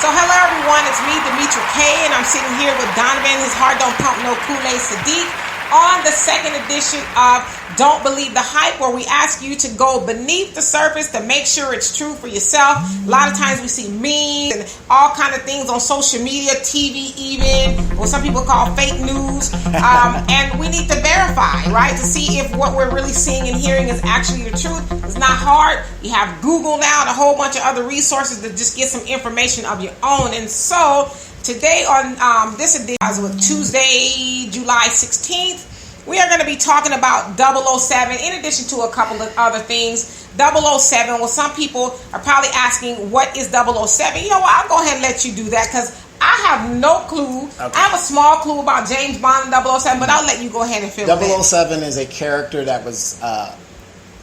So hello everyone, it's me, Demetra K, and I'm sitting here with Donovan, his heart don't pump no Kool-Aid Sadiq, on the second edition of Don't Believe the Hype, where we ask you to go beneath the surface to make sure it's true for yourself. A lot of times we see memes and all kind of things on social media, TV even, what some people call fake news, and we need to verify, right, to see if what we're really seeing and hearing is actually the truth. It's not hard. You have Google now and a whole bunch of other resources to just get some information of your own. And so today on this edition, with Tuesday, July 16th, we are going to be talking about 007, in addition to a couple of other things. 007, well, some people are probably asking, what is 007? You know what, I'll go ahead and let you do that, because I have no clue. Okay. I have a small clue about James Bond and 007, but I'll let you go ahead and fill it in. 007 is a character that was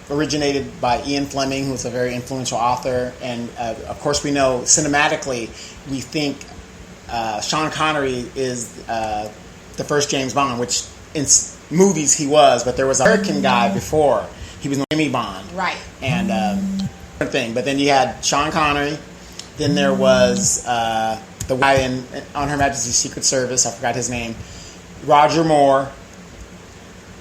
originated by Ian Fleming, who was a very influential author. And, of course, we know cinematically, we think Sean Connery is the first James Bond, which in movies he was, but there was an American guy before. He was Jimmy Bond. Right. And different thing. But then you had Sean Connery. Then there was the guy on Her Majesty's Secret Service. I forgot his name. Roger Moore.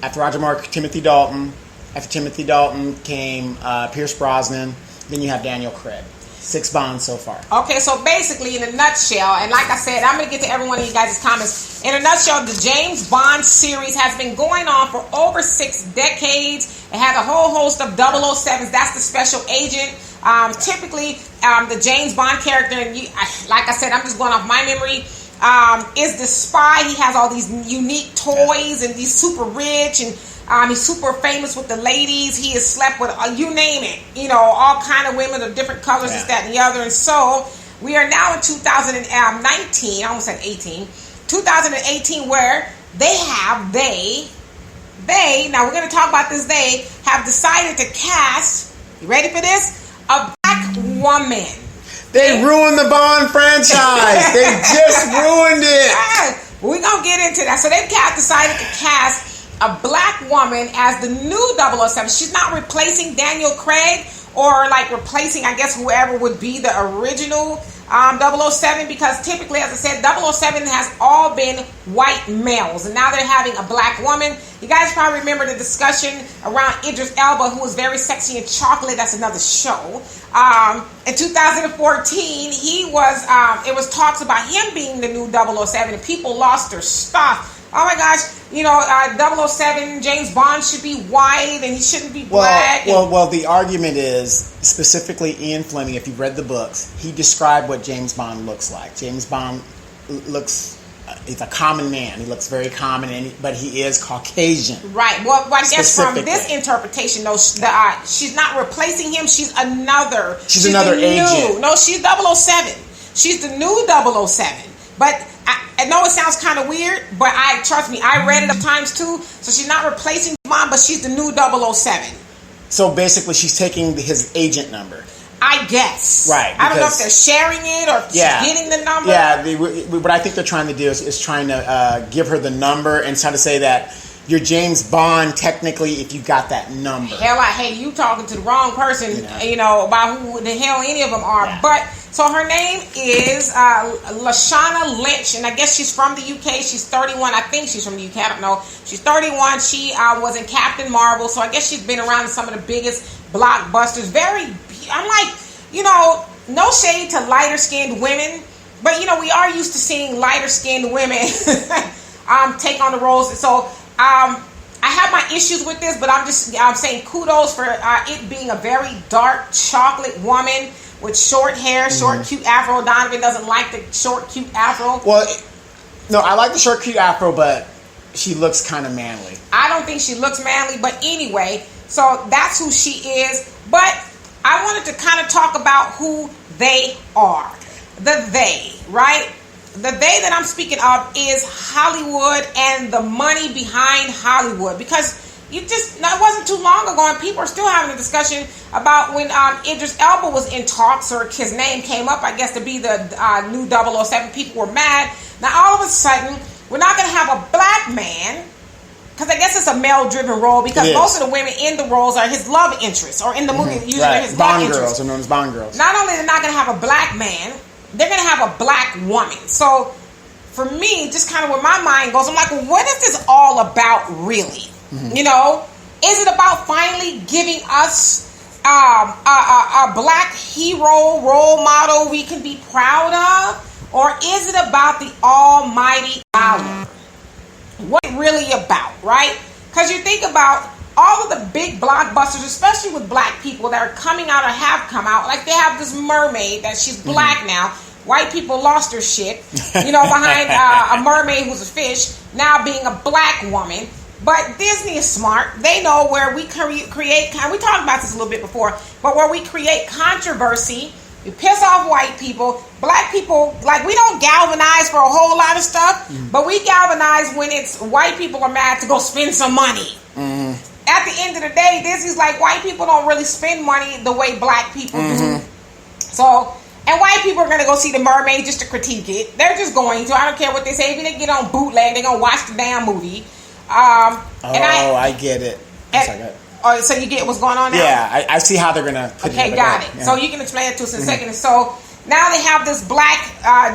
After Roger Moore, Timothy Dalton. After Timothy Dalton came Pierce Brosnan. Then you have Daniel Craig. 6 Bonds so far. Okay, so basically, in a nutshell, and like I said, I'm going to get to every one of you guys' comments. In a nutshell, the James Bond series has been going on for over 6 decades. It has a whole host of 007s. That's the special agent. Typically, the James Bond character, and like I said, I'm just going off my memory, is the spy. He has all these unique toys, and he's super rich, and he's super famous with the ladies. He has slept with, you name it, all kind of women of different colors, this, that, and the other. And so we are now in 2019, I almost said 18, 2018, where now we're going to talk about this, they have decided to cast, you ready for this, a black woman. They ruined the Bond franchise. They just ruined it. We're going to get into that. So they've decided to cast a black woman as the new 007. She's not replacing Daniel Craig or like replacing, I guess, whoever would be the original 007, because typically, as I said, 007 has all been white males, and now they're having a black woman. You guys probably remember the discussion around Idris Elba, who was very sexy and chocolate. That's another show. In 2014, it was talks about him being the new 007, and people lost their stuff. Oh my gosh, 007, James Bond should be white and he shouldn't be black. Well, the argument is, specifically Ian Fleming, if you've read the books, he described what James Bond looks like. James Bond he's a common man. He looks very common, but he is Caucasian. Right. Well, I guess from this interpretation, though, she's not replacing him. She's another agent. No, she's 007. She's the new 007. But I know it sounds kind of weird, but trust me, I read it a times too. So she's not replacing Bond, but she's the new 007. So basically, she's taking his agent number. I guess. Right. I don't know if they're sharing it or she's getting the number. Yeah. What I think they're trying to do is trying to give her the number and try to say that you're James Bond technically if you got that number. Hell, you talking to the wrong person, about who the hell any of them are. Yeah. But so her name is Lashana Lynch, and I guess she's from the UK. She's 31. I think she's from the UK. I don't know. She's 31. She was in Captain Marvel, so I guess she's been around in some of the biggest blockbusters. I'm like, no shade to lighter-skinned women, but, we are used to seeing lighter-skinned women take on the roles. So I have my issues with this, but I'm saying kudos for it being a very dark chocolate woman with short hair, short, cute afro. Donovan doesn't like the short, cute afro. Well, no, I like the short, cute afro, but she looks kind of manly. I don't think she looks manly, but anyway, so that's who she is. But I wanted to kind of talk about who they are. The they, right? The they that I'm speaking of is Hollywood and the money behind Hollywood. Because it wasn't too long ago, and people are still having a discussion about when Idris Elba was in talks, or his name came up, I guess, to be the new 007. People were mad. Now, all of a sudden, we're not going to have a black man, because I guess it's a male-driven role, because most of the women in the roles are his love interests, or in the movie, usually they're his love interests. Bond girls are known as Bond girls. Not only they're not going to have a black man, they're going to have a black woman. So for me, just kind of where my mind goes, I'm like, well, what is this all about really? You know, is it about finally giving us a black hero role model we can be proud of? Or is it about the almighty dollar? What it's really about, right? Because you think about all of the big blockbusters, especially with black people that are coming out or have come out, like they have this mermaid that she's black now. White people lost their shit, you know, behind a mermaid who's a fish, now being a black woman. But Disney is smart. They know where we create, we talked about this a little bit before, but where we create controversy, we piss off white people, black people, like we don't galvanize for a whole lot of stuff, but we galvanize when it's white people are mad to go spend some money. At the end of the day, Disney's like, white people don't really spend money the way black people do. So, and white people are going to go see The Mermaid just to critique it. They're just going to. I don't care what they say. If they get on bootleg, they're going to watch the damn movie. I get it. So you get what's going on now? Yeah, I see how they're going to put it. Okay, got it. Yeah. So you can explain it to us in a second. So now they have this black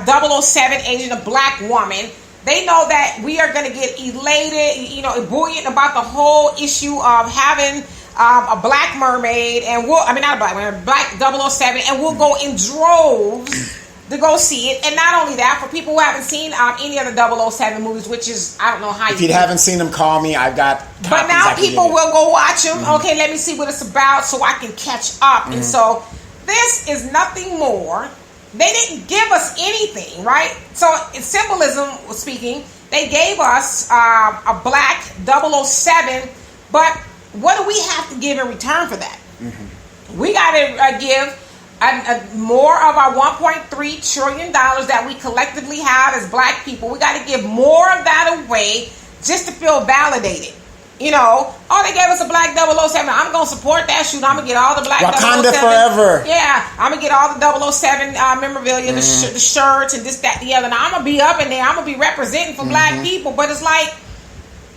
007 agent, a black woman. They know that we are going to get elated, you know, buoyant about the whole issue of having a black mermaid, and not a black mermaid, black 007, and we'll go in droves to go see it. And not only that, for people who haven't seen any of the 007 movies, which is, I don't know how if you haven't seen them, call me. I've got copies. But now people will go watch them. Okay, let me see what it's about so I can catch up. And so this is nothing more. They didn't give us anything, right? So in symbolism speaking, they gave us a black 007, but what do we have to give in return for that? We got to give more of our $1.3 trillion that we collectively have as black people. We got to give more of that away just to feel validated. You know, they gave us a black 007. I'm going to support that shoot. I'm going to get all the black Wakanda 007. forever. Yeah, I'm going to get all the 007 memorabilia, the shirts, and this, that, the other. Now, I'm going to be up in there. I'm going to be representing for black people. But it's like,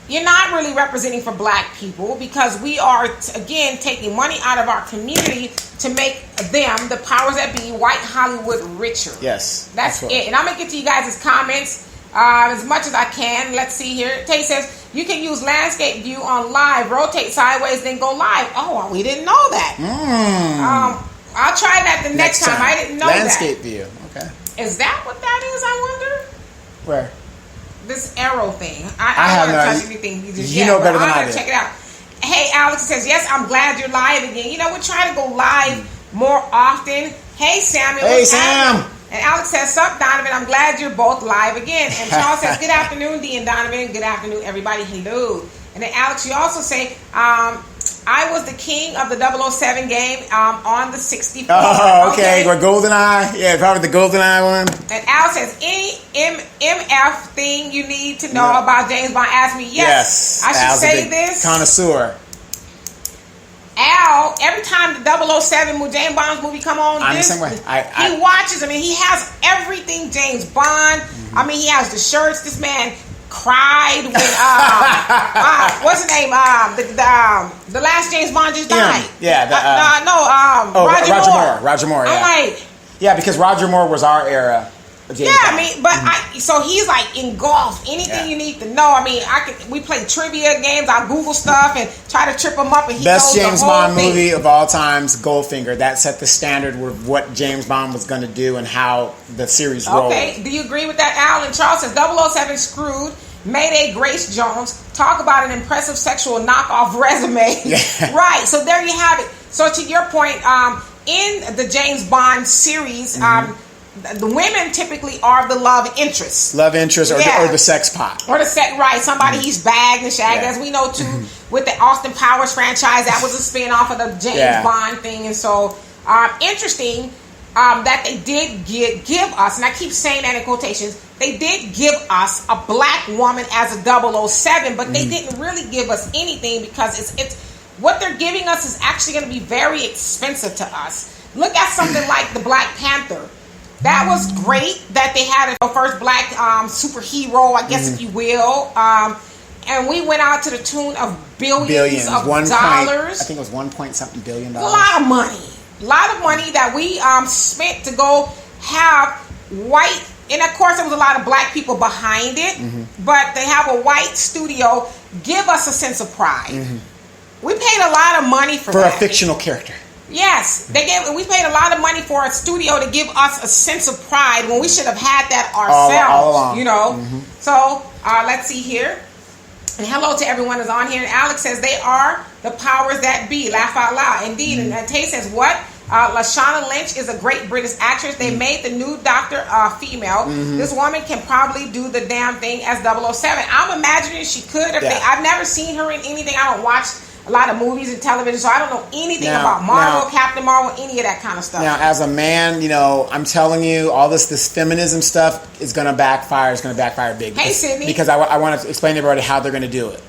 you're not really representing for black people because we are, again, taking money out of our community to make them, the powers that be, white Hollywood, richer. Yes. That's it. And I'm going to get to you guys' comments as much as I can. Let's see here. Tay says, you can use landscape view on live, rotate sideways, then go live. Oh, we didn't know that. I'll try that the next time. I didn't know landscape view. Okay. Is that what that is, I wonder? Where? This arrow thing. I don't want to touch anything. You know better than I do. Check it out. Hey, Alex says, yes, I'm glad you're live again. You know, we're trying to go live more often. Hey, Samuel. Hey, Sam. And Alex says, sup, Donovan, I'm glad you're both live again. And Charles says, good afternoon, Dee and Donovan. Good afternoon, everybody. Hello. And then Alex, you also say, I was the king of the 007 game on the 64. Oh, okay. We're GoldenEye. Yeah, probably the GoldenEye one. And Al says, any MF thing you need to know about James Bond, ask me. Yes. I should Al's say this. Connoisseur. Al, every time the 007 James Bond's movie come on, I'm the same way. He watches. I mean, he has everything James Bond. I mean, he has the shirts. This man cried when what's his name? The last James Bond just died. Roger Moore. Yeah. I'm like, because Roger Moore was our era. I mean, but so he's like engulfed. Anything you need to know. I mean, we play trivia games. I Google stuff and try to trip him up. And he best knows James the whole Bond thing. movie of all times, Goldfinger. That set the standard with what James Bond was going to do and how the series rolled. Okay, do you agree with that, Al? And Charles says 007 screwed. Mayday Grace Jones. Talk about an impressive sexual knockoff resume. Right. So there you have it. So to your point, in the James Bond series, the women typically are the love interests. Or the sex pot. Or the sex, right. Somebody he's bagged and shagged, as we know, too, with the Austin Powers franchise. That was a spin-off of the James Bond thing. And so, interesting that they did give us, and I keep saying that in quotations, they did give us a black woman as a 007, but they didn't really give us anything because it's what they're giving us is actually going to be very expensive to us. Look at something like the Black Panther. That was great that they had a first black superhero, I guess, if you will. And we went out to the tune of billions of dollars. I think it was 1-point-something billion. A lot of money. A lot of money that we spent to go have white, and of course there was a lot of black people behind it, but they have a white studio give us a sense of pride. We paid a lot of money for that. a fictional character. Yes, we paid a lot of money for a studio to give us a sense of pride when we should have had that ourselves. All along. You know. So let's see here. And hello to everyone who's on here. And Alex says they are the powers that be. Laugh out loud. Indeed. And Tay says what? Lashana Lynch is a great British actress. They made the new Doctor female. This woman can probably do the damn thing as 007. I'm imagining she could. I've never seen her in anything. I don't watch a lot of movies and television, so I don't know anything about Marvel, Captain Marvel, any of that kind of stuff. Now, as a man, I'm telling you, all this feminism stuff is going to backfire. It's going to backfire big. Hey, Sydney. Because I want to explain to everybody how they're going to do it.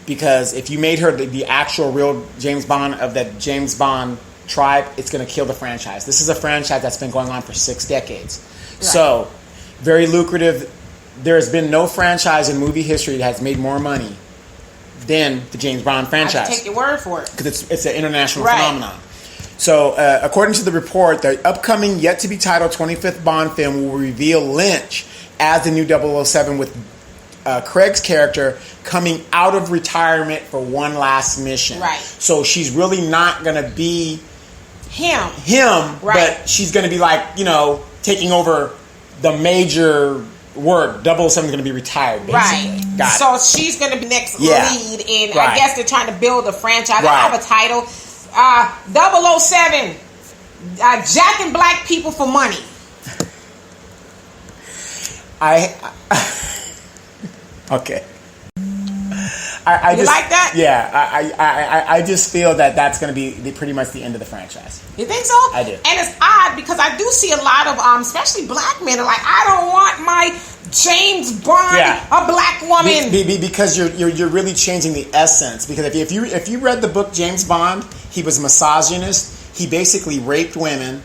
Because if you made her the actual real James Bond of that James Bond tribe, it's going to kill the franchise. This is a franchise that's been going on for 6 decades. Right. So, very lucrative. There has been no franchise in movie history that has made more money than the James Bond franchise. I have to take your word for it. Because it's an international phenomenon. So, according to the report, the upcoming, yet-to-be-titled 25th Bond film will reveal Lynch as the new 007 with Craig's character coming out of retirement for one last mission. Right. So, she's really not going to be him. But she's going to be taking over the major work. 007 is going to be retired, basically. Right. Got so it. She's going to be next lead in, I guess they're trying to build a franchise. I have a title. 007, jacking black people for money. Okay. You like that? Yeah, I just feel that that's going to be pretty much the end of the franchise. You think so? I do. And it's odd because I do see a lot of, especially black men, are like, I don't want my James Bond, a black woman. Because you're really changing the essence. Because if you read the book James Bond, he was a misogynist. He basically raped women.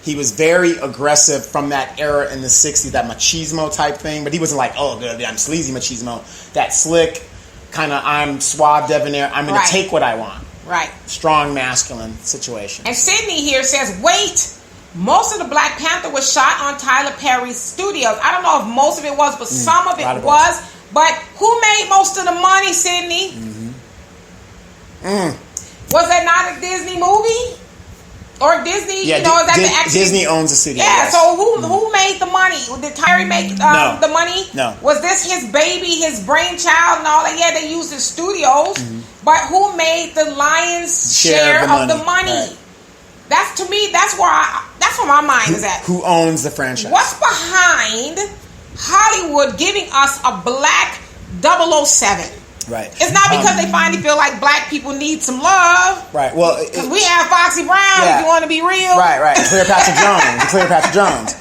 He was very aggressive from that era in the 60s, that machismo type thing. But he wasn't like, I'm sleazy machismo. That slick kind of, I'm suave, debonair. I'm going to take what I want. Right. Strong, masculine situation. And Sydney here says, wait, most of the Black Panther was shot on Tyler Perry's studios. I don't know if most of it was, but some of it was. But who made most of the money, Sydney? Was that not a Disney movie? Or Disney, is that the actual... Disney owns the studio. Yeah, so who made the money? Did Tyree make the money? No. Was this his baby, his brainchild and all that? Yeah, they used the studios. But who made the lion's share of the money? Right. That's, to me, that's where my mind is at. Who owns the franchise? What's behind Hollywood giving us a black 007? Right. It's not because they finally feel like black people need some love. Right. Well, because we have Foxy Brown. If you want to be real. Right. Cleopatra Jones.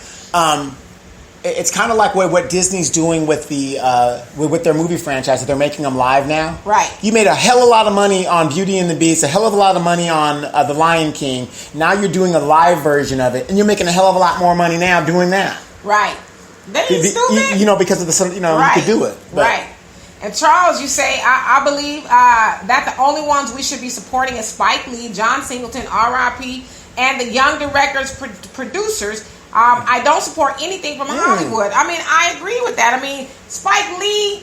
It's kind of like what Disney's doing with with their movie franchise. That they're making them live now. Right. You made a hell of a lot of money on Beauty and the Beast. A hell of a lot of money on The Lion King. Now you're doing a live version of it, and you're making a hell of a lot more money now doing that. Right. They ain't stupid. Because of the you could do it. But. Right. And Charles, you say, I believe that the only ones we should be supporting is Spike Lee, John Singleton, R.I.P., and the young directors, producers. I don't support anything from Hollywood. I mean, I agree with that. I mean, Spike Lee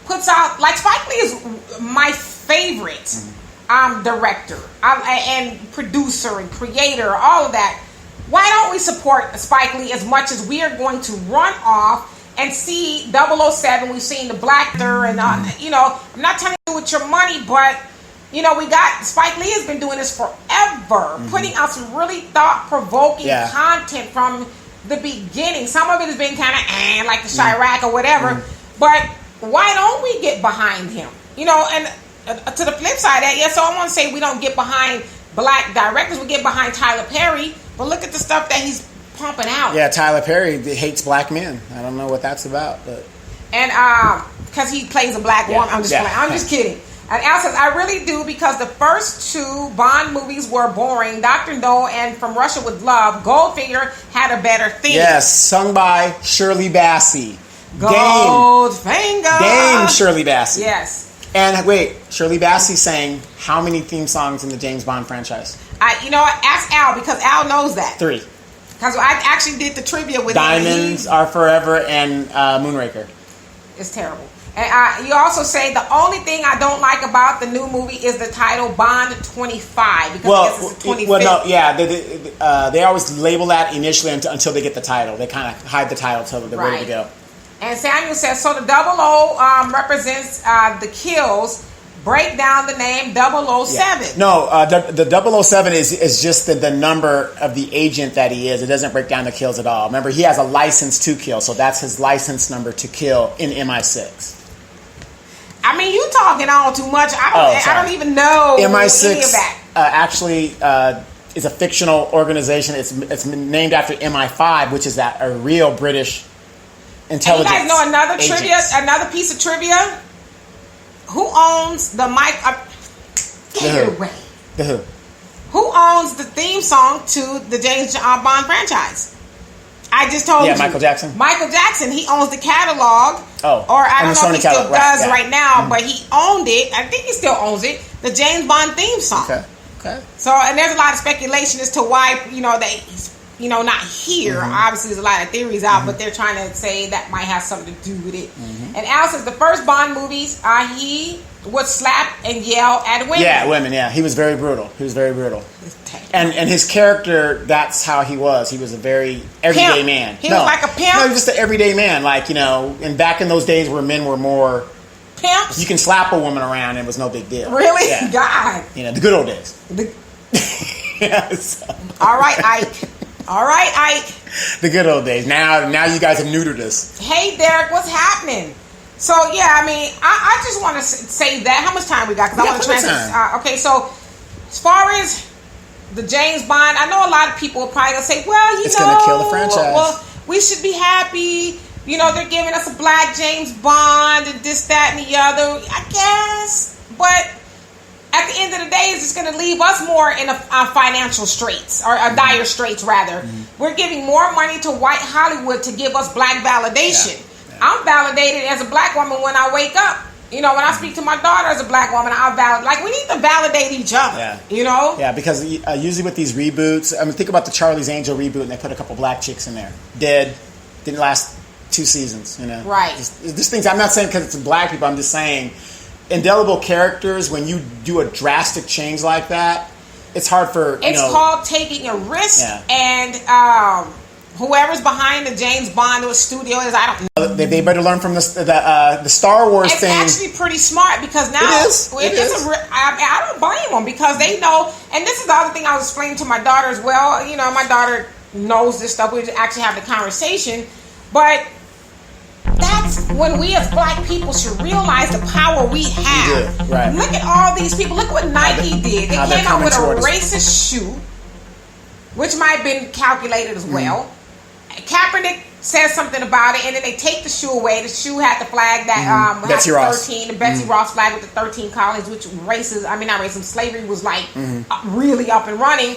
puts out, Spike Lee is my favorite director and producer and creator, all of that. Why don't we support Spike Lee as much as we are going to run off and see 007, we've seen the Black Panther, and I'm not telling you with your money, but we got Spike Lee has been doing this forever, putting out some really thought-provoking content from the beginning. Some of it has been kind of like the Chirac or whatever, but why don't we get behind him? And to the flip side of that, so I want to say we don't get behind black directors, we get behind Tyler Perry, but look at the stuff that he's pumping out. Yeah, Tyler Perry hates black men. I don't know what that's about, but because he plays a black woman. I'm just kidding. And Al says, I really do, because the first 2 Bond movies were boring. Dr. No and From Russia with Love. Goldfinger had a better theme. Yes, sung by Shirley Bassey. Goldfinger. Dame Shirley Bassey. Yes. And wait, Shirley Bassey sang how many theme songs in the James Bond franchise? Ask Al, because Al knows that. 3. Because I actually did the trivia with Diamonds Are Forever and Moonraker. It's terrible. And you also say the only thing I don't like about the new movie is the title Bond 25 because I guess it's 25th. Well, no, yeah, they always label that initially until they get the title. They kind of hide the title until they're ready to go. And Samuel says, so the 00 represents the kills. Break down the name 007. Yeah. No, the 007 is just the number of the agent that he is. It doesn't break down the kills at all. Remember, he has a license to kill, so that's his license number to kill in MI6. I mean, you talking all too much. I don't even know MI6 any of that. Actually is a fictional organization. It's named after MI5, which is a real British intelligence. And you guys know another agents. trivia, another piece of trivia? Who owns the mic? Get away. The Who? Who owns the theme song to the James Bond franchise? I just told you. Yeah, Michael Jackson. Michael Jackson. He owns the catalog. Oh, or I don't know if he still catalog. does right now, but he owned it. I think he still owns it. The James Bond theme song. Okay. So, and there's a lot of speculation as to why he's not here. Mm-hmm. Obviously, there's a lot of theories out, but they're trying to say that might have something to do with it. And Al says the first Bond movies, he would slap and yell at women. Yeah, women. Yeah, he was very brutal. And his character, that's how he was. He was a very everyday man. He was like a pimp. No, he was just an everyday man. Like, and back in those days where men were more pimps, you can slap a woman around and it was no big deal. Really? Yeah. God. The good old days. All right, Ike. The good old days. Now you guys have neutered us. Hey, Derek, what's happening? So, yeah, I mean, I just want to say that. How much time we got? Because I want to transition. Okay, so as far as the James Bond, I know a lot of people are probably going to say, well, it's going to kill the franchise. Well, we should be happy. They're giving us a black James Bond and this, that, and the other. I guess. But at the end of the day, it's just going to leave us more in a financial straits, or dire straits, rather. We're giving more money to white Hollywood to give us black validation. Yeah. I'm validated as a black woman when I wake up. When I speak to my daughter as a black woman, I'll validate. Like, we need to validate each other, Yeah, because usually with these reboots, think about the Charlie's Angel reboot, and they put a couple black chicks in there. Dead. Didn't last 2 seasons, Right. Just things, I'm not saying because it's black people, I'm just saying indelible characters, when you do a drastic change like that, it's hard for, It's called taking a risk, and whoever's behind the James Bond studio is, I don't know. They better learn from the Star Wars thing. It's actually pretty smart because now it is. I don't blame them because they know. And this is the other thing I was explaining to my daughter as well. My daughter knows this stuff. We actually have the conversation, but that's when we as black people should realize the power we have. We do. Right. Look at all these people. Look what Nike did. They came out with a racist shoe, which might have been calculated as well. Kaepernick says something about it, and then they take the shoe away. The shoe had the flag that had Betsy Ross. 13, the Betsy Ross flag with the 13 colonies, which slavery was like really up and running.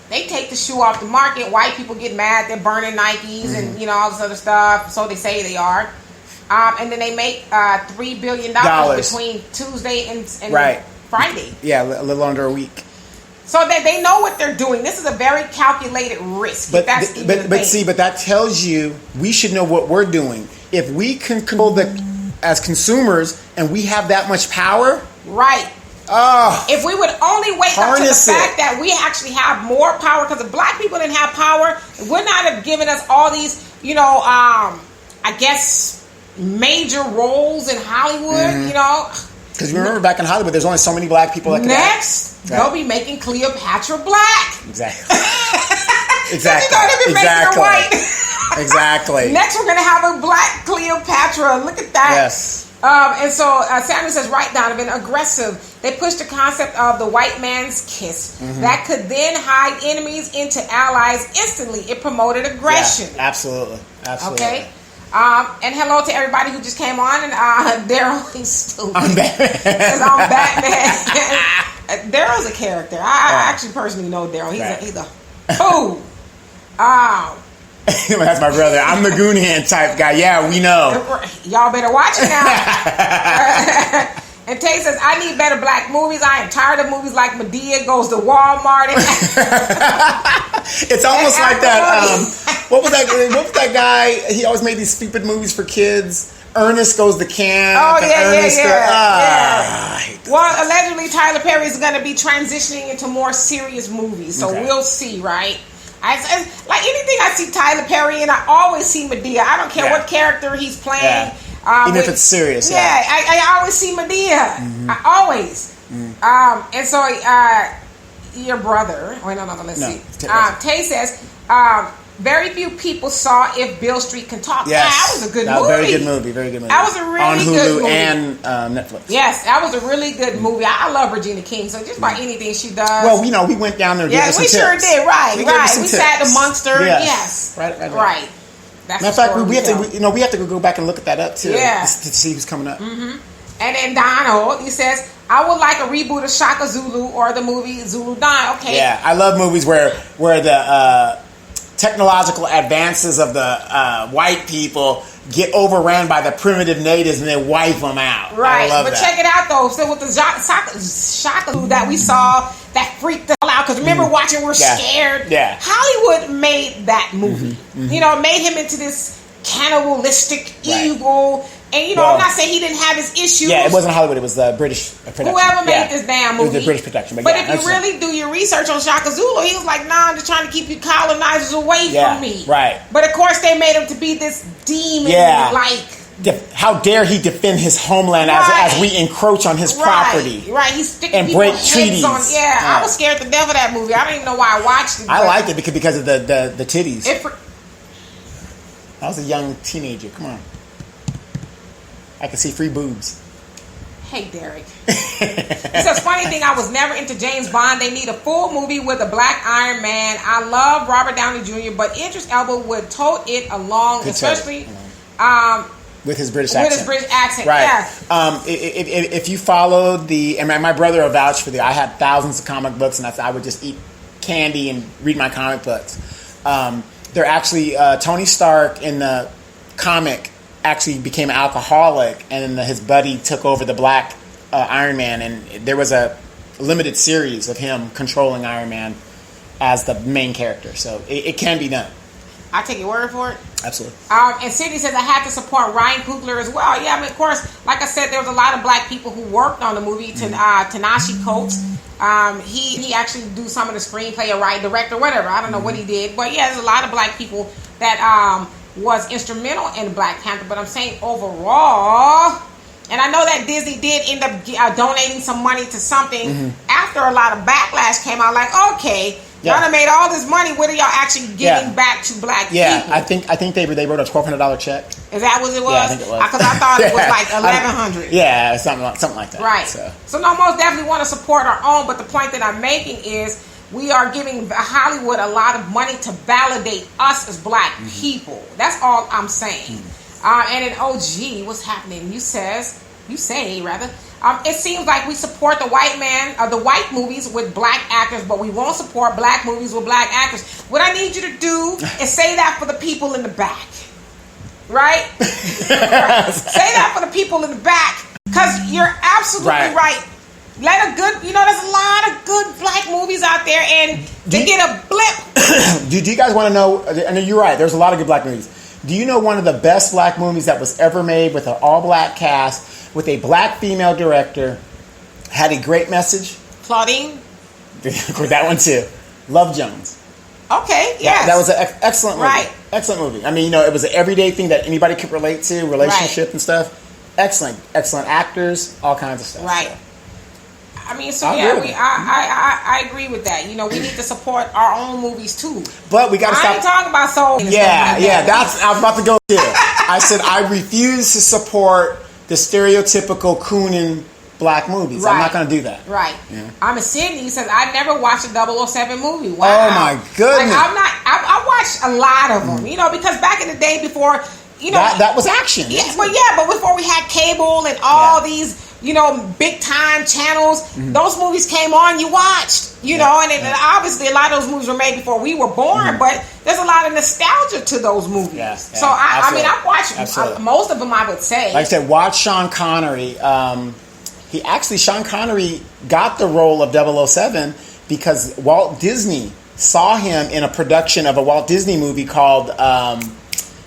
They take the shoe off the market. White people get mad. They're burning Nikes and all this other stuff. So they say they are. And then they make $3 billion between Tuesday and Friday. Yeah, a little under a week. So that they know what they're doing. This is a very calculated risk. But that tells you we should know what we're doing. If we can control as consumers and we have that much power, right? If we would only wake up to the fact that we actually have more power, because if black people didn't have power, it would not have given us all these, I guess, major roles in Hollywood. Because remember, back in Hollywood, there's only so many black people that can they'll be making Cleopatra black. Exactly. They'll be making her white. Exactly. Next, we're going to have a black Cleopatra. Look at that. Yes. And so Samuel says, right, Donovan, aggressive. They pushed the concept of the white man's kiss that could then hide enemies into allies instantly. It promoted aggression. Yeah, absolutely. Okay. And hello to everybody who just came on. And Daryl, he's stupid. I'm Batman. Daryl's a character. I actually personally know Daryl. He's a fool. That's my brother. I'm the goon hand type guy. Yeah, we know. Y'all better watch it now. And Tay says, I need better black movies. I am tired of movies like Madea goes to Walmart. It's almost like that. What was that guy? He always made these stupid movies for kids. Ernest Goes to Camp. Oh, yeah. I hate that. Well, allegedly, Tyler Perry is going to be transitioning into more serious movies. So we'll see, right? Like anything I see Tyler Perry in, I always see Madea. I don't care what character he's playing. Yeah. Even if it's serious. Yeah, I always see Madea. Mm-hmm. I always. And so your brother, let's see. Tay says, very few people saw If Beale Street Can Talk. Yes. That was a good movie. Very good movie. Very good movie. That was a really good movie. On Hulu and Netflix. Yes, that was a really good movie. I love Regina King. So just about anything she does. Well, we went down there. Yeah, we sure did. Right. We sat amongst her. Yes. Right. That's matter of fact, we have to go back and look at that up too. Yeah. To see who's coming up. Mm-hmm. And then Donald, he says, I would like a reboot of Shaka Zulu or the movie Zulu Dawn. Okay. Yeah, I love movies where the technological advances of the white people get overran by the primitive natives and they wipe them out. Right. I love that. Check it out though. So with the Shaka that we saw that freaked us all out, because remember watching We're Scared? Yeah. Hollywood made that movie. Made him into this cannibalistic evil. And I'm not saying he didn't have his issues. Yeah, it wasn't Hollywood. It was the British production. Whoever made this damn movie. It was the British production. But if you really do your research on Shaka Zulu, he was like, nah, I'm just trying to keep you colonizers away from me. Right. But of course, they made him to be this demon. How dare he defend his homeland as we encroach on his property? Right. He's sticking and break treaties. I was scared to death of that movie. I don't even know why I watched it. I liked it because of the titties. I was a young teenager. Come on. I could see free boobs. Hey, Derek. It says, funny thing, I was never into James Bond. They need a full movie with a black Iron Man. I love Robert Downey Jr., but Idris Elba would tote it along, especially with his British accent. Right. Yeah. If you followed and my brother will vouch for I had thousands of comic books, and I would just eat candy and read my comic books. They're actually, Tony Stark in the comic actually became an alcoholic, and then his buddy took over the black Iron Man, and there was a limited series of him controlling Iron Man as the main character. So it can be done. I take your word for it. Absolutely. And Sydney says, I have to support Ryan Coogler as well. Yeah, of course, like I said, there was a lot of black people who worked on the movie. Tanashi Coates, he actually do some of the screenplay or write, director, whatever. I don't know what he did, but yeah, there's a lot of black people that was instrumental in Black Panther. But I'm saying overall, and I know that Disney did end up donating some money to something after a lot of backlash came out. Like, okay, y'all done made all this money. What are y'all actually giving back to black people? I think they wrote a $1,200 check. Is that what it was? Yeah, I think it was. Because I thought it was like $1,100. Yeah, something like that. Right. So no, most definitely want to support our own. But the point that I'm making is, we are giving Hollywood a lot of money to validate us as black people. That's all I'm saying. And in OG, what's happening? You say, it seems like we support the white movies with black actors, but we won't support black movies with black actors. What I need you to do is say that for the people in the back. Right? Say that for the people in the back. Because you're absolutely right. There's a lot of good black movies out there, and they get a blip. Do you guys want to know? And you're right. There's a lot of good black movies. Do you know one of the best black movies that was ever made with an all-black cast, with a black female director, had a great message? Claudine? That one too. Love Jones. Okay, yes. That was an excellent movie. Right. Excellent movie. I mean, it was an everyday thing that anybody could relate to, relationship and stuff. Excellent actors, all kinds of stuff. Right. So. I mean, I agree with that. We need to support our own movies too. But we got to stop. I ain't talking about soul. I was about to go there. I said I refuse to support the stereotypical cooning black movies. Right. I'm not going to do that. Right. Yeah. I'm a Sydney. He says I never watched a 007 movie. Wow. Oh my goodness. I watched a lot of them. Because back in the day before, that was action. Yes, but before we had cable and all these. Big time channels. Those movies came on, you watched, and obviously a lot of those movies were made before we were born, but there's a lot of nostalgia to those movies. So I've watched most of them, I would say. Like I said, watch Sean Connery. Sean Connery got the role of 007 because Walt Disney saw him in a production of a Walt Disney movie called.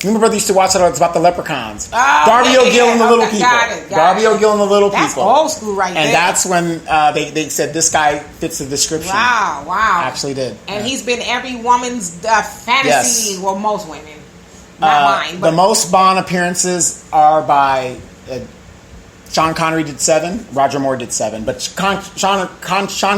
My brother used to watch it. It's about the leprechauns. Darby O'Gill and the Little People. Darby O'Gill and the Little People. That's old school right there. And that's when they said this guy fits the description. Wow. Actually did. And he's been every woman's fantasy. Yes. Well, most women. Not mine. But. The most Bond appearances are by Sean Connery did 7. Roger Moore did 7. But Sean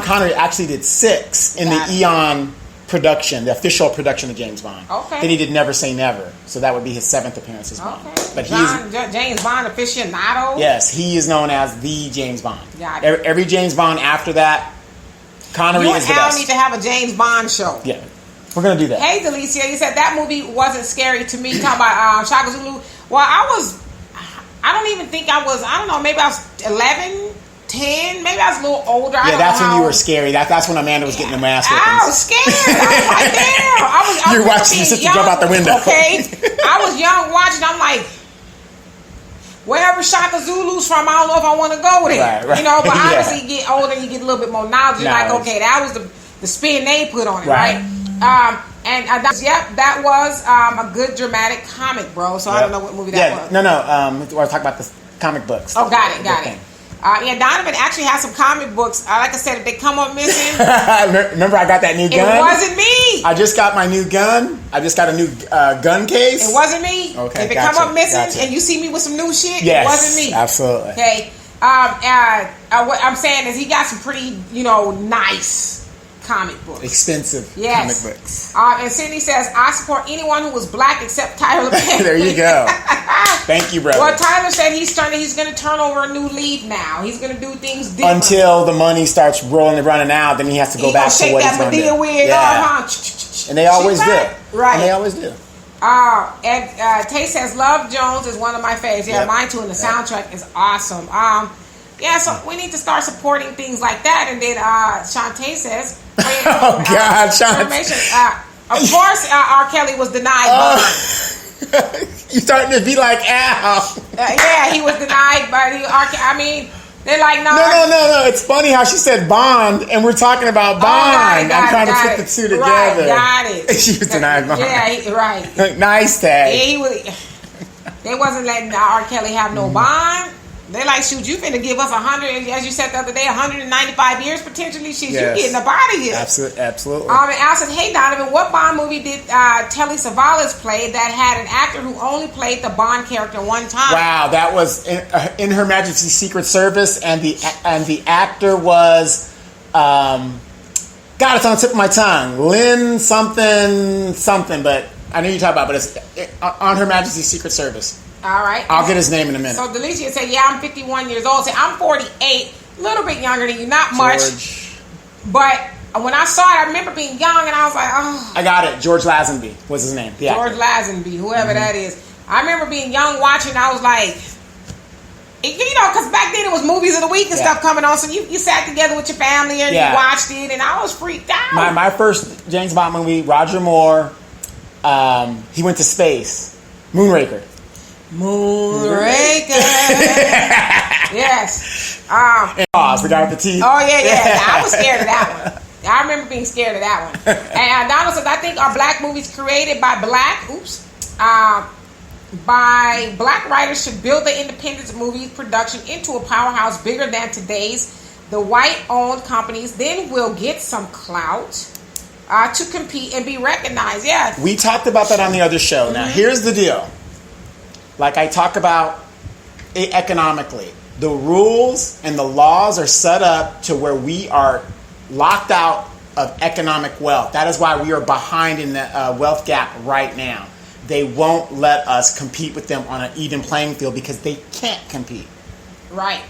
Connery actually did 6 in the Eon production, the official production of James Bond. Okay. Then he did Never Say Never, so that would be his 7th appearance as Bond. Okay. But James Bond aficionado. Yes, he is known as the James Bond. Got it. Every James Bond after that, Connery is the best. You and Al need to have a James Bond show. Yeah, we're gonna do that. Hey, Delicia, you said that movie wasn't scary to me. Talking about Shaka Zulu. Well, I don't even think I was. I don't know. Maybe I was 11. 10, maybe I was a little older. Yeah, that's when you were scary. That's when Amanda was getting the mask. I was scared. I was like, damn. You were watching your sister jump out the window. Okay. I was young watching. I'm like, wherever Shaka Zulu's from, I don't know if I want to go there. Right. You know, but obviously you get older, you get a little bit more knowledge. You're like, okay, that was the spin they put on it, right? That was a good dramatic comic, bro. So I don't know what movie that was. No. We're talking about the comic books. Oh, got it. Donovan actually has some comic books. Like I said, if they come up missing... Remember I got that new gun? It wasn't me. I just got my new gun. I just got a new gun case. It wasn't me. Okay, if it come up missing and you see me with some new shit, yes, it wasn't me. Absolutely. Okay. What I'm saying is he got some pretty, nice comic books. Expensive comic books. And Cindy says, I support anyone who was black except Tyler Perry. There you go. Thank you, brother. Well, Tyler said he's going to turn over a new leaf now. He's going to do things different. Until the money starts rolling and running out, then he has to go back to what he's going to do. Shake that Medea wig off, And they always do. Right. And they always do. And Tay says, Love Jones is one of my faves. Yeah, mine too. And the soundtrack is awesome. So we need to start supporting things like that. And then Shantae says, oh God, Shantae. Of course, R. Kelly was denied. You're starting to be like, ow. He was denied, but they're like, no. No. It's funny how she said Bond, and we're talking about Bond. I'm trying to put the two together. Right, got it. She was denied Bond. Yeah, right. Nice tag. Yeah, they wasn't letting R. Kelly have no Bond. They're like, shoot, you finna give us 100, as you said the other day, 195 years potentially. You getting up out of here. Absolutely. And Al said, hey, Donovan, what Bond movie did Telly Savalas play that had an actor who only played the Bond character one time? Wow, that was in Her Majesty's Secret Service, and the actor was, God, it's on the tip of my tongue, Lynn something, but I know you're talking about, but it's on Her Majesty's Secret Service. All right. I'll get his name in a minute. So Delicia said, I'm 51 years old. Say, I'm 48, a little bit younger than you, not much. But when I saw it, I remember being young, and I was like, oh. I got it. George Lazenby was his name. George Lazenby, whoever that is. I remember being young watching, I was like, because back then it was movies of the week and stuff coming on, so you sat together with your family and you watched it, and I was freaked out. My first James Bond movie, Roger Moore, he went to space. Moonraker. Yes. And Oz, the guy with the teeth. Oh, yeah. I was scared of that one. I remember being scared of that one. And Donald says, I think our black movies created by black writers should build the independent movie production into a powerhouse bigger than today's. The white-owned companies then will get some clout to compete and be recognized. Yeah. We talked about that on the other show. Now, here's the deal. Like I talk about it economically, the rules and the laws are set up to where we are locked out of economic wealth. That is why we are behind in the wealth gap right now. They won't let us compete with them on an even playing field because they can't compete. Right.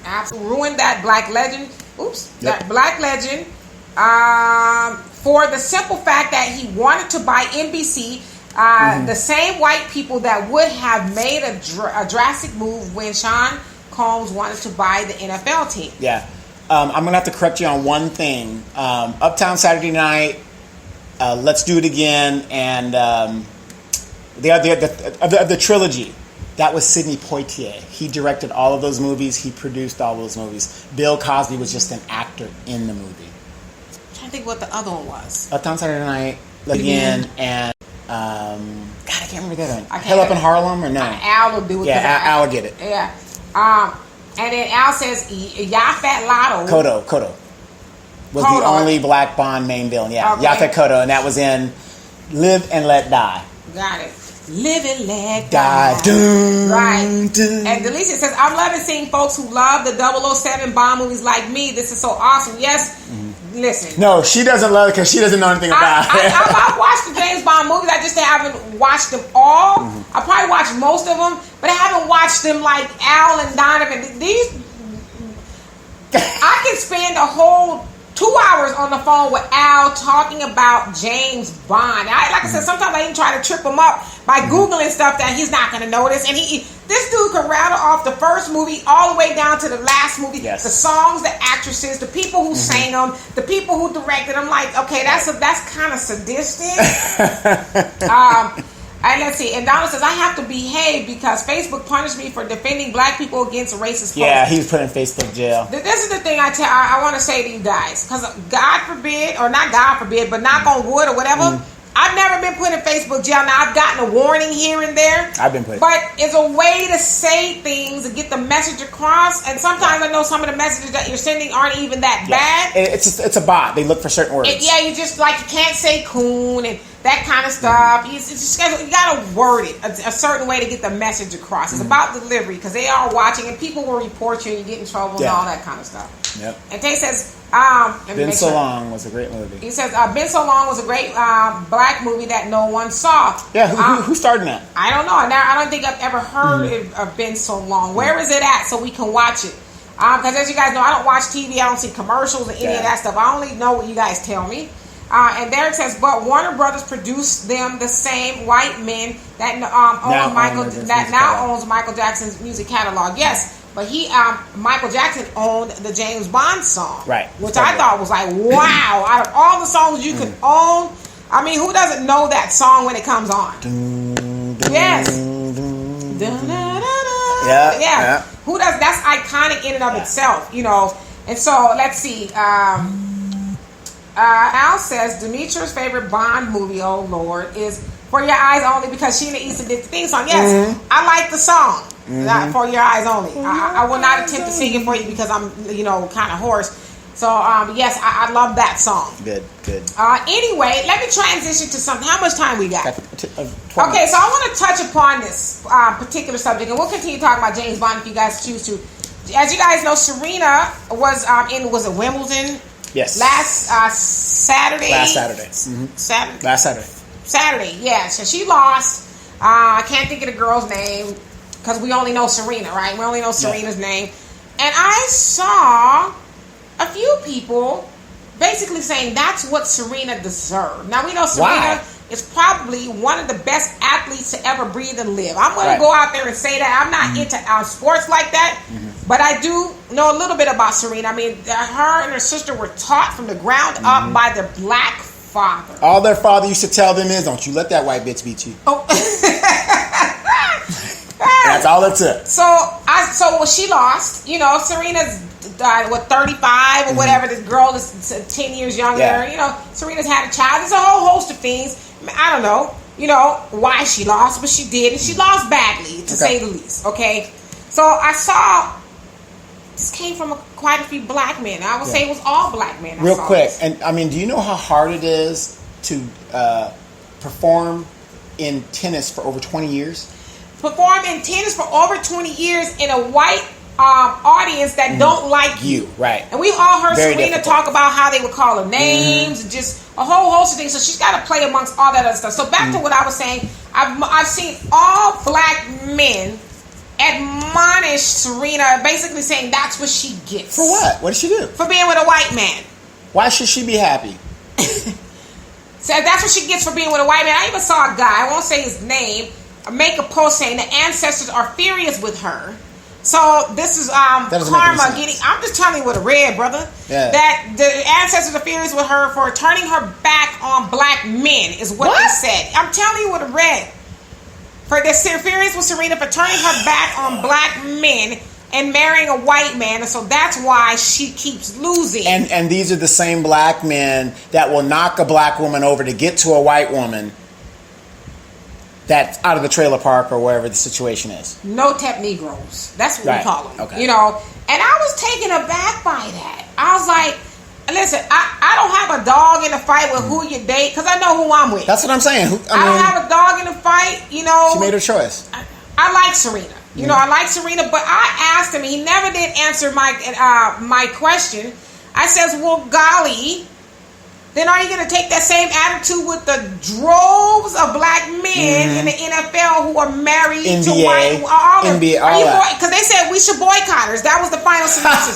Absolutely. Ruined that black legend. That black legend. For the simple fact that he wanted to buy NBC. The same white people that would have made a drastic move when Sean Combs wanted to buy the NFL team. Yeah. I'm going to have to correct you on one thing. Uptown Saturday Night, Let's Do It Again, and the trilogy. That was Sidney Poitier. He directed all of those movies. He produced all those movies. Bill Cosby was just an actor in the movie. I'm trying to think what the other one was. Uptown Saturday Night, Again, and God, I can't remember the other one. Hell Up in Harlem or no? Al will do it. Yeah, Al will get it. Yeah. And then Al says Yaphet Lotto. Kodo was the only black Bond main villain. Yeah, okay. Yaphet Kotto, and that was in Live and Let Die. Got it. Live and let die. Dun, right. Dun. And Delicia says, I'm loving seeing folks who love the 007 Bond movies like me. This is so awesome. Yes. Listen. No, she doesn't love it because she doesn't know anything about it. I've watched the James Bond movies. I just haven't watched them all. I probably watched most of them, but I haven't watched them like Al and Donovan. These, I can spend a whole 2 hours on the phone with Al talking about James Bond. Like I said, sometimes I even try to trip him up by Googling stuff that he's not going to notice. And this dude could rattle off the first movie all the way down to the last movie. Yes. The songs, the actresses, the people who sang them, the people who directed them. Like, okay, that's kind of sadistic. And let's see. And Donna says, I have to behave because Facebook punished me for defending black people against racist. Yeah, he was put in Facebook jail. This is the thing I want to say to you guys. Because God forbid, or not God forbid, but knock on wood or whatever, I've never been put in Facebook jail. Now, I've gotten a warning here and there. I've been put. But it's a way to say things and get the message across. And sometimes I know some of the messages that you're sending aren't even that bad. It's a bot. They look for certain words. You just, like, you can't say coon and that kind of stuff. You got to word it a certain way to get the message across. It's about delivery because they are watching and people will report you and you get in trouble and all that kind of stuff. Yep. And Tay says, Been So Long was a great movie. He says, Been So Long was a great black movie that no one saw. Yeah, who starred in that? I don't know. I don't think I've ever heard of Been So Long. Where is it at so we can watch it? Because as you guys know, I don't watch TV. I don't see commercials or any of that stuff. I only know what you guys tell me. And Derek says, but Warner Brothers produced them, the same white men that now owns Michael Jackson's music catalog. Yes, but Michael Jackson owned the James Bond song, right? Which I thought was like, wow! Out of all the songs you could own, I mean, who doesn't know that song when it comes on? Yes. Yeah. Who does? That's iconic in and of itself, you know. And so let's see. Al says Demetra's favorite Bond movie, oh Lord, is For Your Eyes Only because Sheena Easton did the theme song. Yes, I like the song. For Your Eyes Only. I will not attempt to sing it for you because I'm, kind of hoarse. So, yes, I love that song. Good. Anyway, let me transition to something. How much time we got? Okay, so I want to touch upon this particular subject, and we'll continue talking about James Bond if you guys choose to. As you guys know, Serena was was it Wimbledon? Yes. Last Saturday. Last Saturday. Last Saturday. Saturday, yeah. So she lost. I can't think of the girl's name because we only know Serena, right? We only know Serena's name. And I saw a few people basically saying that's what Serena deserved. Now, we know Serena is probably one of the best athletes to ever breathe and live. I'm going to go out there and say that. I'm not into sports like that. But I do know a little bit about Serena. I mean, her and her sister were taught from the ground up by their black father. All their father used to tell them is, don't you let that white bitch beat you. Oh. That's all it took. So when she lost, Serena's died, 35 or whatever. This girl is 10 years younger. Yeah. Serena's had a child. There's a whole host of things. I don't know, why she lost, but she did. And she lost badly, to say the least. Okay. So I saw... This came from quite a few black men. I would say it was all black men. Real quick, and I mean, do you know how hard it is to perform in tennis for over 20 years? Perform in tennis for over 20 years in a white audience that don't like you. Right. And we've all heard Serena talk about how they would call her names and just a whole host of things. So she's got to play amongst all that other stuff. So back to what I was saying, I've seen all black men admonish Serena, basically saying that's what she gets. For what? What did she do? For being with a white man. Why should she be happy? So that's what she gets for being with a white man. I even saw a guy, I won't say his name, make a post saying the ancestors are furious with her. So this is karma getting... I'm just telling you what I read, brother. Yeah. That the ancestors are furious with her for turning her back on black men is what they said. I'm telling you what I read. they're furious with Serena for turning her back on black men and marrying a white man, and so that's why she keeps losing. And these are the same black men that will knock a black woman over to get to a white woman that's out of the trailer park or wherever the situation is. No-tep Negroes. That's what we call them. Okay. You know, and I was taken aback by that. I was like, listen, I don't have a dog in the fight with who you date, because I know who I'm with. That's what I'm saying. I don't have a dog in the fight, you know. She made her choice. I like Serena. You know, I like Serena, but I asked him, he never did answer my question. I says, well, golly, then are you going to take that same attitude with the droves of black men in the NFL who are married NBA, to white? NBA, because they said we should boycott her. That was the final solution.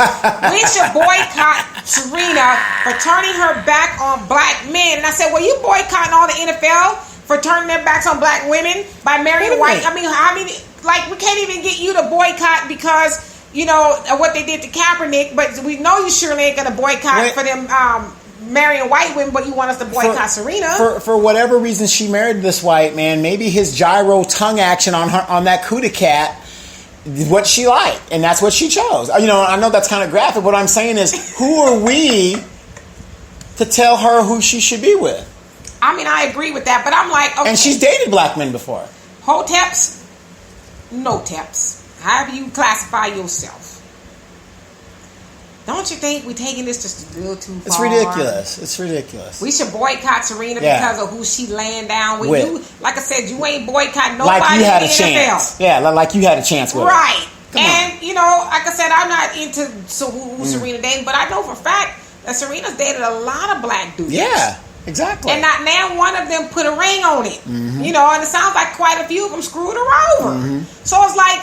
We should boycott Serena for turning her back on black men. And I said, well, you boycotting all the NFL for turning their backs on black women by marrying white? I mean, like, we can't even get you to boycott because, you know, what they did to Kaepernick, but we know you surely ain't going to boycott for them marrying white women, but you want us to boycott Serena. For whatever reason she married this white man, maybe his gyro tongue action on that cootie cat, what she liked, and that's what she chose. You know, I know that's kind of graphic. What I'm saying is, who are we to tell her who she should be with? I mean, I agree with that, but I'm like, okay. And she's dated black men before. Hoteps, no-teps, however you classify yourself. Don't you think we're taking this just a little too far? It's ridiculous. It's ridiculous. We should boycott Serena because of who she laying down with. You, like I said, you ain't boycotting nobody like you had in the a chance. Yeah, like you had a chance with right. her. And, you know, like I said, I'm not into who Serena dating, but I know for a fact that Serena's dated a lot of black dudes. Yeah, exactly. And not now one of them put a ring on it. Mm-hmm. You know, and it sounds like quite a few of them screwed her over. Mm-hmm. So it's like,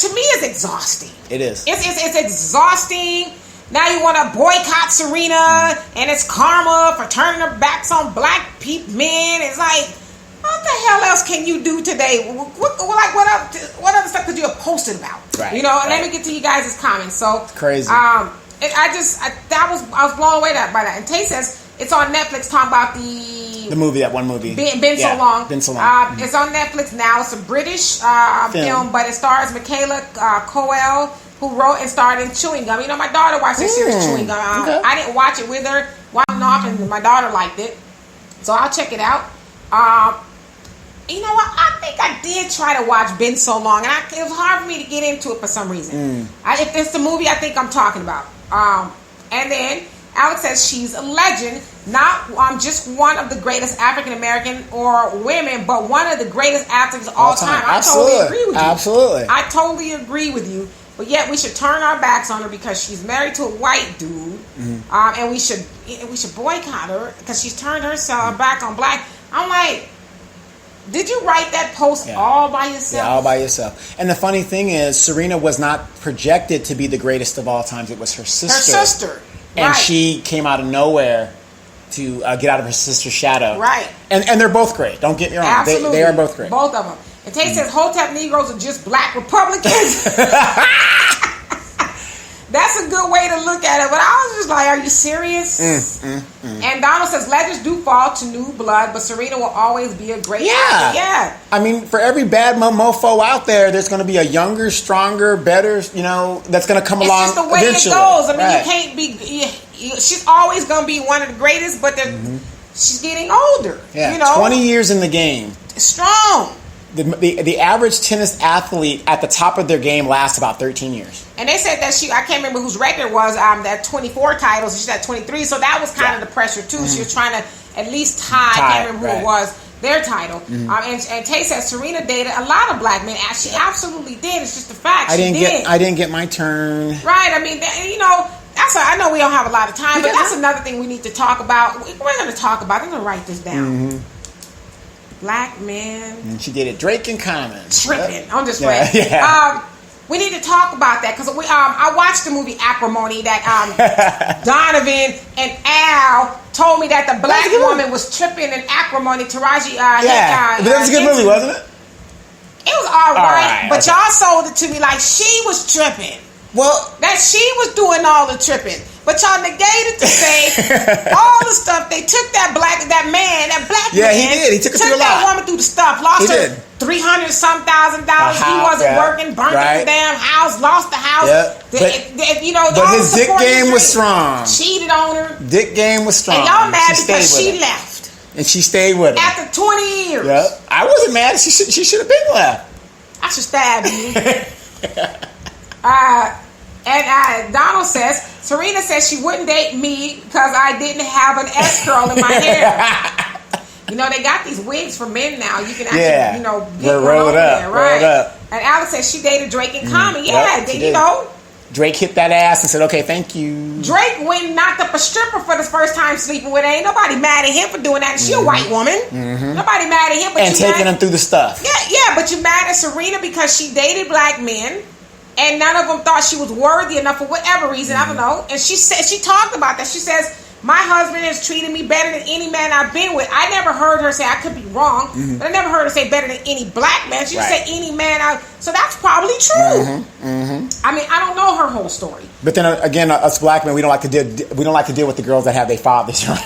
to me, it's exhausting. It is. It's exhausting. Now you want to boycott Serena, and it's karma for turning her backs on black men. It's like, what the hell else can you do today? What other stuff could you have posted about? Right. You know, and let me get to you guys' comments. So it's crazy. I was blown away by that. And Tay says it's on Netflix. Talking about the movie, that one movie. Been so long. Been so long. It's on Netflix now. It's a British film, but it stars Michaela Coel, who wrote and starred in Chewing Gum. You know, my daughter watched this series, Chewing Gum. Okay. I didn't watch it with her. Watched off, and my daughter liked it, so I'll check it out. You know what? I think I did try to watch Been So Long, and it was hard for me to get into it for some reason. If it's the movie I think I'm talking about. And then Alex says she's a legend, not just one of the greatest African American or women, but one of the greatest athletes of all time. I totally agree with you. Absolutely. I totally agree with you. But yet we should turn our backs on her because she's married to a white dude, and we should boycott her because she's turned herself back on black. I'm like, did you write that post all by yourself? Yeah, all by yourself. And the funny thing is, Serena was not projected to be the greatest of all times. It was her sister. Her sister. And she came out of nowhere to get out of her sister's shadow. Right. And they're both great. Don't get me wrong. Absolutely. They are both great. Both of them. And Tay says Hotep Negroes are just black Republicans. That's a good way to look at it. But I was just like, are you serious? And Donald says legends do fall to new blood, but Serena will always be a great athlete. Yeah. I mean, for every bad mofo out there, there's going to be a younger, stronger, better, you know, that's going to come along eventually. It's just the way eventually. it goes. I mean, you can't be... she's always going to be one of the greatest, but she's getting older. Yeah, you know? 20 years in the game. Strong. The average tennis athlete at the top of their game lasts about 13 years. And they said that I can't remember whose record was, that 24 titles. She's at 23. So that was kind of the pressure, too. She was trying to at least tie, I can't remember who it was, their title. And Tay says Serena dated a lot of black men. She absolutely did. It's just a fact. I didn't get my turn. Right. I mean, you know, I know we don't have a lot of time, but that's another thing we need to talk about. We're going to talk about. I'm going to write this down. Black men. And she did it. Drake and Common. Tripping. I'm just playing. Yeah. We need to talk about that because I watched the movie Acrimony that Donovan and Al told me that the black woman was tripping in Acrimony. Taraji. But that was a good movie, wasn't it? It was all right, but y'all sold it to me like she was tripping. Well, that she was doing all the tripping. But y'all negated to say all the stuff. They took that black Yeah, he did. He took her through a that lot. woman through the stuff. Lost her $300-some thousand. He wasn't working, burnt up the damn house, lost the house. Yep. But his dick game was strong. Cheated on her. Dick game was strong. And y'all mad because she left. And she stayed with him. After 20 years. Yep. I wasn't mad. She should have been left. I should stab you. And Donald says, Serena says she wouldn't date me because I didn't have an S-curl in my hair. They got these wigs for men now. You can actually, roll it up. There, right? Roll it up. And Alex says she dated Drake and Common. Drake hit that ass and said, okay, thank you. Drake went and knocked up a stripper for the first time sleeping with her. Ain't nobody mad at him for doing that. She a white woman. Nobody mad at him. But and taking him through the stuff. Yeah, but you mad at Serena because she dated black men. And none of them thought she was worthy enough for whatever reason. I don't know. And she talked about that. She says, my husband has treated me better than any man I've been with. I never heard her say, I could be wrong, but I never heard her say better than any black man. She just said any man. So that's probably true. I mean, I don't know her whole story. But then again, us black men, we don't like to deal with the girls that have their fathers around.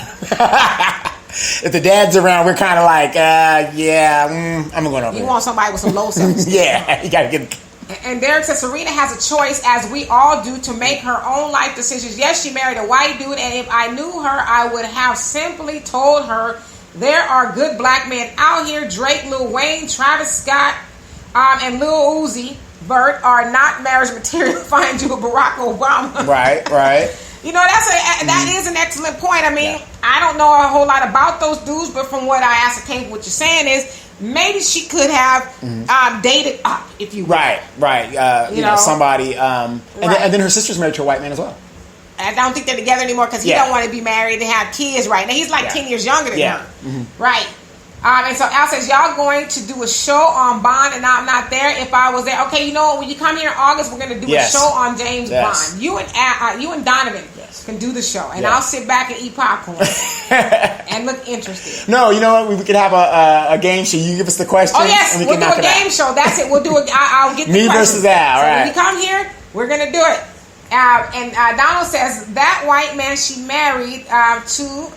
If the dad's around, we're kind of like, I'm going over. You want somebody with some low self-esteem. Yeah, you got to get. And Derek says Serena has a choice, as we all do, to make her own life decisions. Yes, she married a white dude, and if I knew her, I would have simply told her there are good black men out here. Drake, Lil Wayne, Travis Scott, and Lil Uzi Vert are not marriage material. Find you a Barack Obama. Right. That is an excellent point. I mean, I don't know a whole lot about those dudes, but from what I ascertained, what you're saying is, maybe she could have dated up, if you will. Right. Somebody. And then her sister's married to a white man as well. I don't think they're together anymore because he don't want to be married and have kids right now. He's like 10 years younger than her. Right. And so Al says, y'all going to do a show on Bond and I'm not there. If I was there, okay, you know what? When you come here in August, we're going to do a show on James Bond. You and Donovan can do the show, and I'll sit back and eat popcorn and look interested. No, you know what? We could have a game show. You give us the questions. Oh yes, we'll do a game show. That's it. We'll do it. I'll get the me questions. versus Al. So right. When you come here, we're gonna do it. And Donald says that white man she married to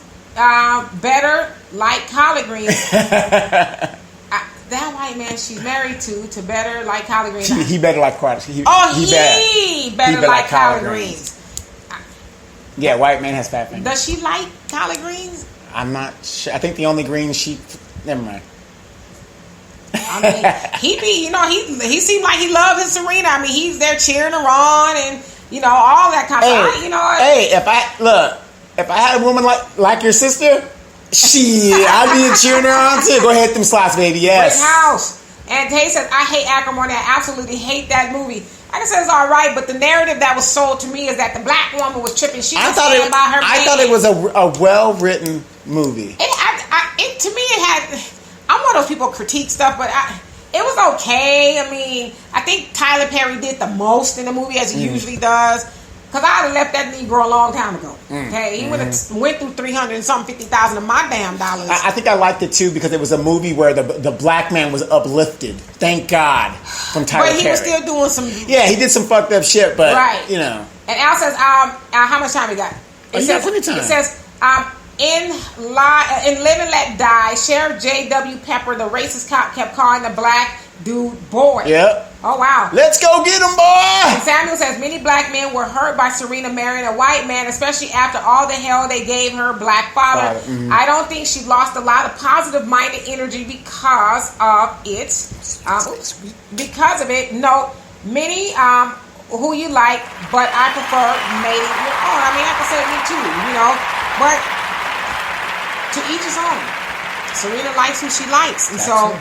better like collard greens. That white man she's married to better like collard greens. He better like collard. He better like collard greens. Yeah, white man has fat fingers. Does she like collard greens? I'm not sure. I think the only green she... Never mind. I mean, he seemed like he loved his Serena. I mean, he's there cheering her on and, all that kind of stuff. Hey, if I had a woman like your sister, I'd be cheering her on too. Go ahead, them slots, baby. Yes. Great house. And Tay says, I hate acrimony. I absolutely hate that movie. Like I said, it's all right, but the narrative that was sold to me is that the black woman was tripping. She was saying about her. I thought it was a well-written movie. To me, it had. I'm one of those people who critique stuff, but it was okay. I mean, I think Tyler Perry did the most in the movie, as he usually does. Because I would have left that Negro a long time ago. Okay, he would have went through 300 and something 50,000 of my damn dollars. I think I liked it too because it was a movie where the black man was uplifted. Thank God from Tyler Perry. But he was still doing some. Yeah, he did some fucked up shit, but And Al says, how much time we got? You got plenty of time. It says, in Live and Let Die, Sheriff J.W. Pepper, the racist cop, kept calling the black dude boy. Yep. Oh, wow. Let's go get him, boy! And Samuel says, many black men were hurt by Serena marrying a white man, especially after all the hell they gave her black father. I don't think she lost a lot of positive-minded energy because of it. No, many who you like, but I prefer mating your own. I mean, I can say me too, but to each his own. Serena likes who she likes. And so